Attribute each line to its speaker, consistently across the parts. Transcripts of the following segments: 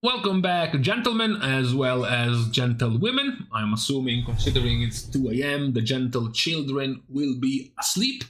Speaker 1: Welcome back, gentlemen, as well as gentlewomen. I'm assuming, considering it's 2 a.m., the gentle children will be asleep.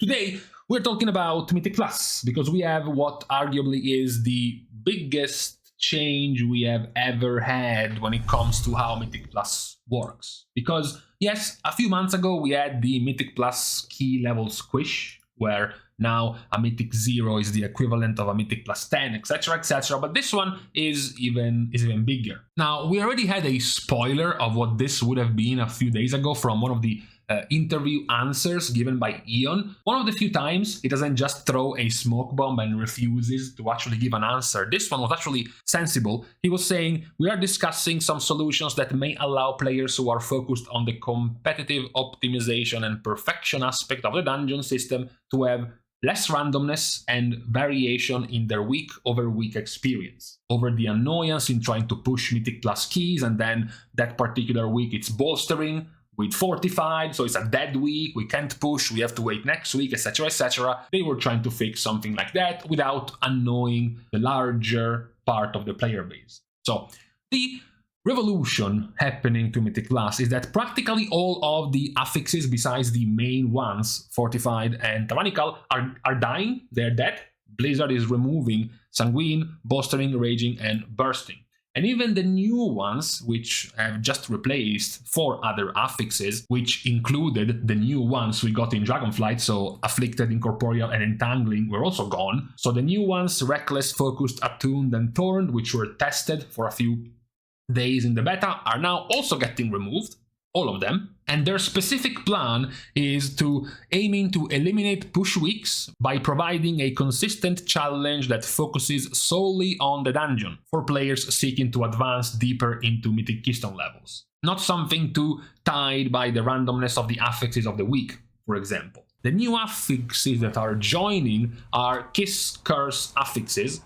Speaker 1: Today, we're talking about Mythic Plus, because we have what arguably is the biggest change we have ever had when it comes to how Mythic Plus works. Because, yes, a few months ago we had the Mythic Plus key level squish, where now a Mythic 0 is the equivalent of a Mythic plus 10, etc, etc, but this one is even bigger. Now, we already had a spoiler of what this would have been a few days ago from one of the interview answers given by Ion. One of the few times he doesn't just throw a smoke bomb and refuses to actually give an answer. This one was actually sensible. He was saying, we are discussing some solutions that may allow players who are focused on the competitive optimization and perfection aspect of the dungeon system to have less randomness and variation in their week-over-week experience, over the annoyance in trying to push Mythic Plus keys, and then that particular week it's bolstering with fortified, so it's a dead week, we can't push, we have to wait next week, etc, etc. They were trying to fix something like that without annoying the larger part of the player base. So the revolution happening to Mythic Plus is that practically all of the affixes besides the main ones, Fortified and Tyrannical, are dying, they're dead. Blizzard is removing Sanguine, Bolstering, Raging, and Bursting. And even the new ones, which have just replaced 4 other affixes, which included the new ones we got in Dragonflight, so Afflicted, Incorporeal, and Entangling, were also gone. So the new ones, Reckless, Focused, Attuned, and Torn, which were tested for a few days in the beta, are now also getting removed, all of them, and their specific plan is to aiming to eliminate push weeks by providing a consistent challenge that focuses solely on the dungeon for players seeking to advance deeper into Mythic Keystone levels. Not something too tied by the randomness of the affixes of the week, for example. The new affixes that are joining are Kiss, Curse affixes,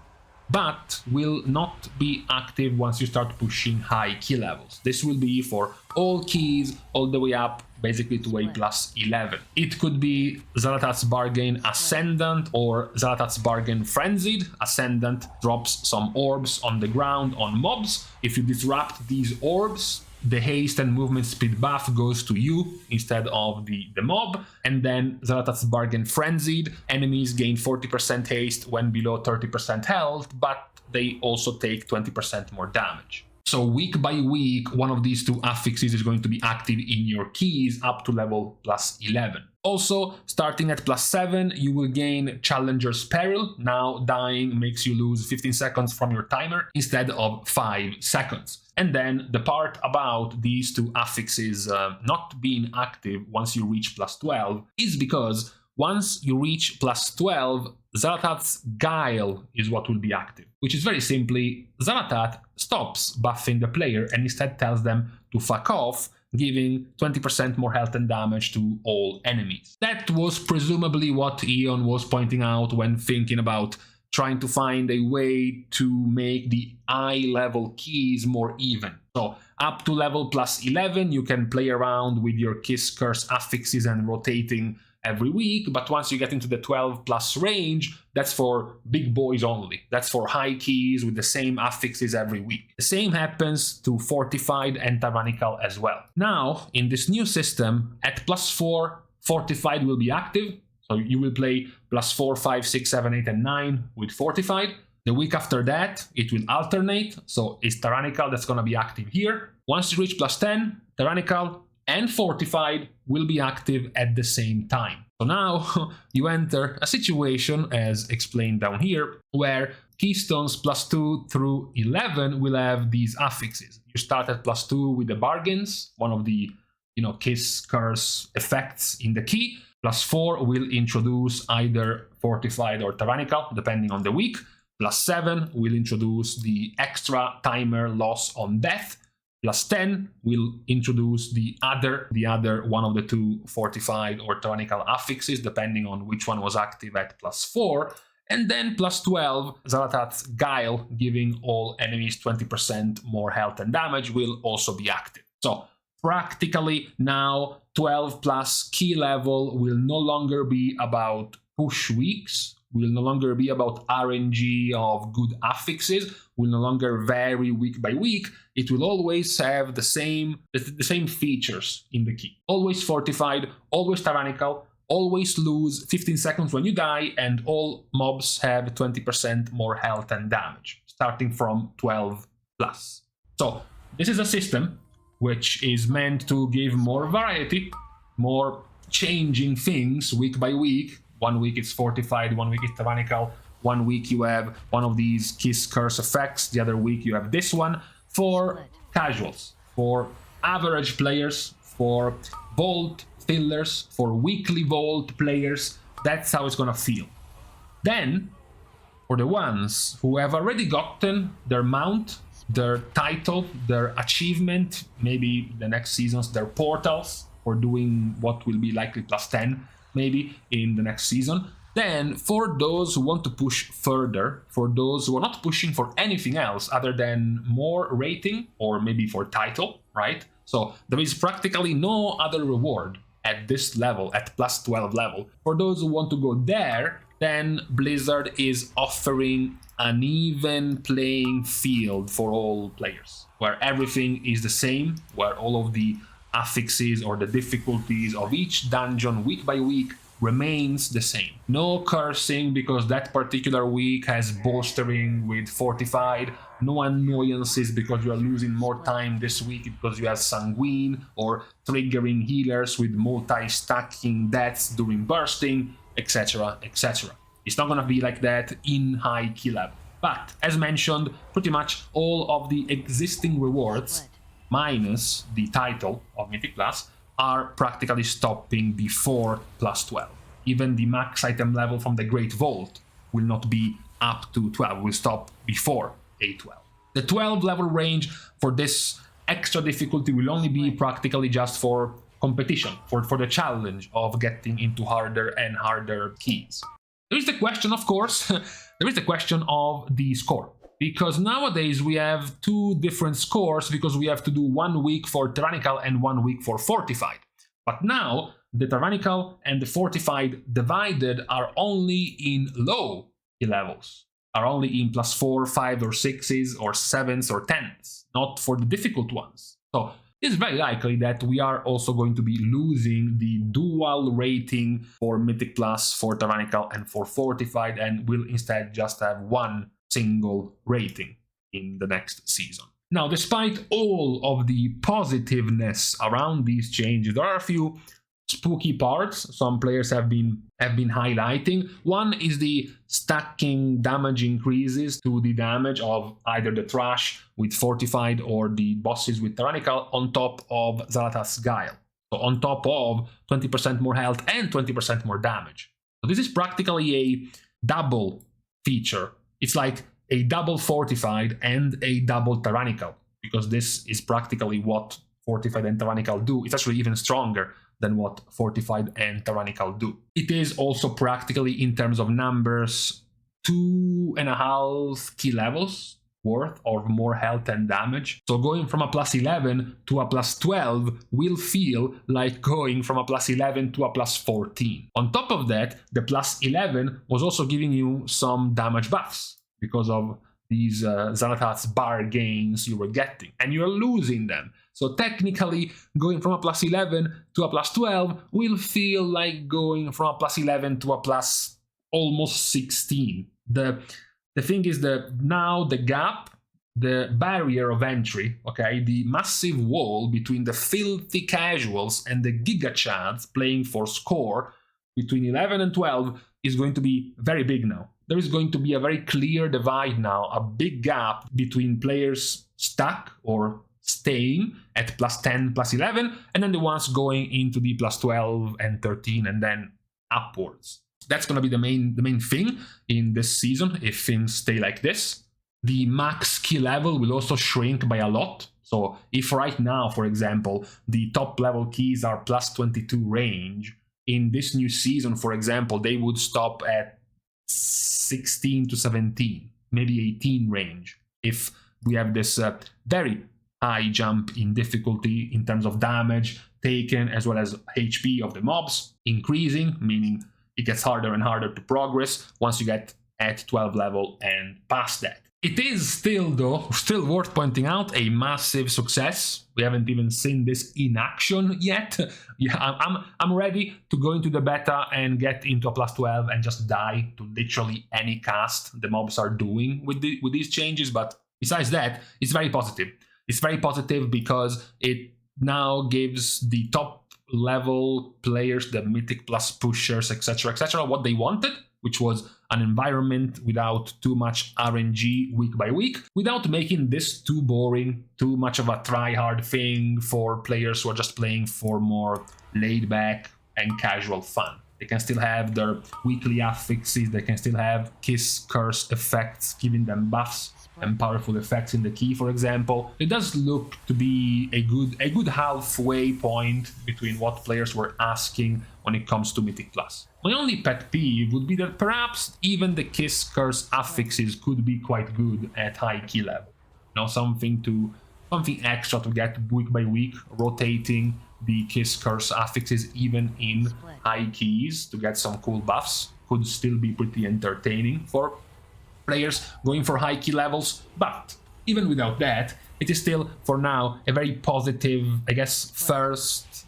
Speaker 1: but will not be active once you start pushing high key levels. This will be for all keys all the way up basically to a plus 11. It could be Xal'atath's Bargain Ascendant or Xal'atath's Bargain Frenzied. Ascendant drops some orbs on the ground on mobs. If you disrupt these orbs, the haste and movement speed buff goes to you instead of the mob. And then Xal'atath's Bargain Frenzied. Enemies gain 40% haste when below 30% health, but they also take 20% more damage. So week by week, one of these two affixes is going to be active in your keys up to level plus 11. Also, starting at plus 7, you will gain Challenger's Peril. Now dying makes you lose 15 seconds from your timer instead of 5 seconds. And then the part about these two affixes not being active once you reach plus 12 is because once you reach plus 12, Xal'atath's Guile is what will be active, which is very simply, Xal'atath stops buffing the player and instead tells them to fuck off, giving 20% more health and damage to all enemies. That was presumably what Ion was pointing out when thinking about trying to find a way to make the eye level keys more even. So up to level plus 11, you can play around with your Kiss, Curse affixes and rotating every week, but once you get into the 12 plus range, that's for big boys only. That's for high keys with the same affixes every week. The same happens to Fortified and Tyrannical as well. Now, in this new system, at plus 4, Fortified will be active. So you will play plus 4, 5, 6, 7, 8, and 9 with Fortified. The week after that, it will alternate. So it's Tyrannical that's going to be active here. Once you reach plus 10, Tyrannical and Fortified will be active at the same time. So now you enter a situation, as explained down here, where Keystones plus 2 through 11 will have these affixes. You start at plus 2 with the Bargains, one of the Kiss, Curse effects in the key. Plus 4 will introduce either Fortified or Tyrannical, depending on the week. Plus 7 will introduce the extra timer loss on death. Plus 10 will introduce the other one of the two Fortified or Tyrannical affixes, depending on which one was active at plus 4. And then plus 12, Xal'atath's Guile, giving all enemies 20% more health and damage, will also be active. So practically now 12 plus key level will no longer be about push weeks, will no longer be about RNG of good affixes, will no longer vary week by week. It will always have the same features in the key. Always fortified, always tyrannical, always lose 15 seconds when you die, and all mobs have 20% more health and damage, starting from 12 plus. So this is a system which is meant to give more variety, more changing things week by week. 1 week it's fortified, 1 week it's tyrannical, 1 week you have one of these kiss curse effects, the other week you have this one. For casuals, for average players, for vault fillers, for weekly vault players, that's how it's gonna feel. Then, for the ones who have already gotten their mount, their title, their achievement, maybe the next seasons, their portals, for doing what will be likely plus 10, maybe, in the next season. Then, for those who want to push further, for those who are not pushing for anything else other than more rating, or maybe for title, right? So, there is practically no other reward at this level, at plus 12 level. For those who want to go there, then Blizzard is offering an even playing field for all players, where everything is the same, where all of the affixes or the difficulties of each dungeon week by week remains the same. No cursing because that particular week has bolstering with fortified, no annoyances because you are losing more time this week because you have sanguine, or triggering healers with multi-stacking deaths during bursting, etc, etc. It's not gonna be like that in high key level. But, as mentioned, pretty much all of the existing rewards, minus the title of Mythic Plus, are practically stopping before plus 12. Even the max item level from the Great Vault will not be up to 12, will stop before A12. The 12 level range for this extra difficulty will only be practically just for competition, for the challenge of getting into harder and harder keys. There is the question, of course, there is the question of the score. Because nowadays we have two different scores because we have to do 1 week for tyrannical and 1 week for fortified. But now the tyrannical and the fortified divided are only in low levels, are only in plus 4, 5 or 6s or 7s or 10s, not for the difficult ones. So it's very likely that we are also going to be losing the dual rating for Mythic Plus, for tyrannical and for fortified, and will instead just have one single rating in the next season. Now, despite all of the positiveness around these changes, there are a few spooky parts some players have been highlighting. One is the stacking damage increases to the damage of either the trash with fortified or the bosses with tyrannical on top of Xal'atath's Guile. So on top of 20% more health and 20% more damage. So this is practically a double feature. It's like a double fortified and a double tyrannical, because this is practically what fortified and tyrannical do. It's actually even stronger than what fortified and tyrannical do. It is also practically, in terms of numbers, 2.5 key levels worth of more health and damage. So going from a plus 11 to a plus 12 will feel like going from a plus 11 to a plus 14. On top of that, the plus 11 was also giving you some damage buffs because of these Xal'atath's bar gains you were getting, and you're losing them. So technically, going from a plus 11 to a plus 12 will feel like going from a plus 11 to a plus almost 16. The thing is that now the gap, the barrier of entry, okay, the massive wall between the filthy casuals and the giga chads playing for score between 11 and 12 is going to be very big now. There is going to be a very clear divide now, a big gap between players stuck or staying at plus 10, plus 11, and then the ones going into the plus 12 and 13 and then upwards. That's going to be the main thing in this season if things stay like this. The max key level will also shrink by a lot. So if right now, for example, the top level keys are plus 22 range, in this new season, for example, they would stop at 16 to 17, maybe 18 range, if we have this very high jump in difficulty in terms of damage taken as well as HP of the mobs increasing, meaning it gets harder and harder to progress once you get at 12 level and past that. It is still, though, still worth pointing out, a massive success. We haven't even seen this in action yet. Yeah, I'm ready to go into the beta and get into a +12 and just die to literally any cast the mobs are doing with these changes. But besides that, it's very positive. It's very positive because it now gives the top level players, the Mythic Plus pushers, etc., what they wanted, which was an environment without too much RNG week by week, without making this too boring, too much of a try-hard thing for players who are just playing for more laid-back and casual fun. They can still have their weekly affixes, they can still have kiss, curse effects, giving them buffs and powerful effects in the key, for example. It does look to be a good halfway point between what players were asking when it comes to Mythic Plus. My only pet peeve would be that perhaps even the kiss, curse affixes could be quite good at high key level. You know, something extra to get week by week, rotating the kiss, curse affixes even in high keys to get some cool buffs could still be pretty entertaining for players going for high key levels. But even without that, it is still for now a very positive, I guess, first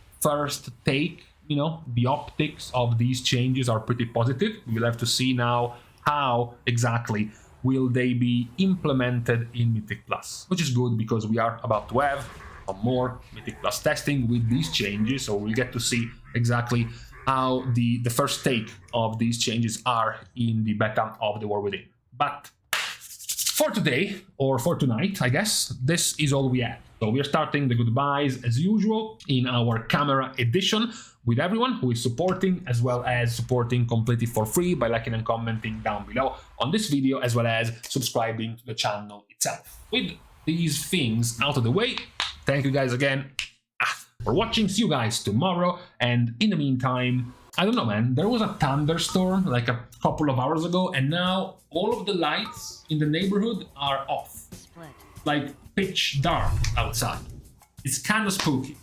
Speaker 1: take. You know, the optics of these changes are pretty positive. We'll have to see now how exactly will they be implemented in Mythic Plus, which is good because we are about to have some more Mythic Plus testing with these changes, so we'll get to see exactly how the first take of these changes are in the beta of the War Within. But for today, or for tonight, I guess, this is all we have. So we're starting the goodbyes as usual in our camera edition with everyone who is supporting, as well as supporting completely for free by liking and commenting down below on this video, as well as subscribing to the channel itself. With these things out of the way, thank you guys again for watching. See you guys tomorrow, and in the meantime, I don't know, man, there was a thunderstorm like a couple of hours ago, and now all of the lights in the neighborhood are off. Like pitch dark outside. It's kind of spooky.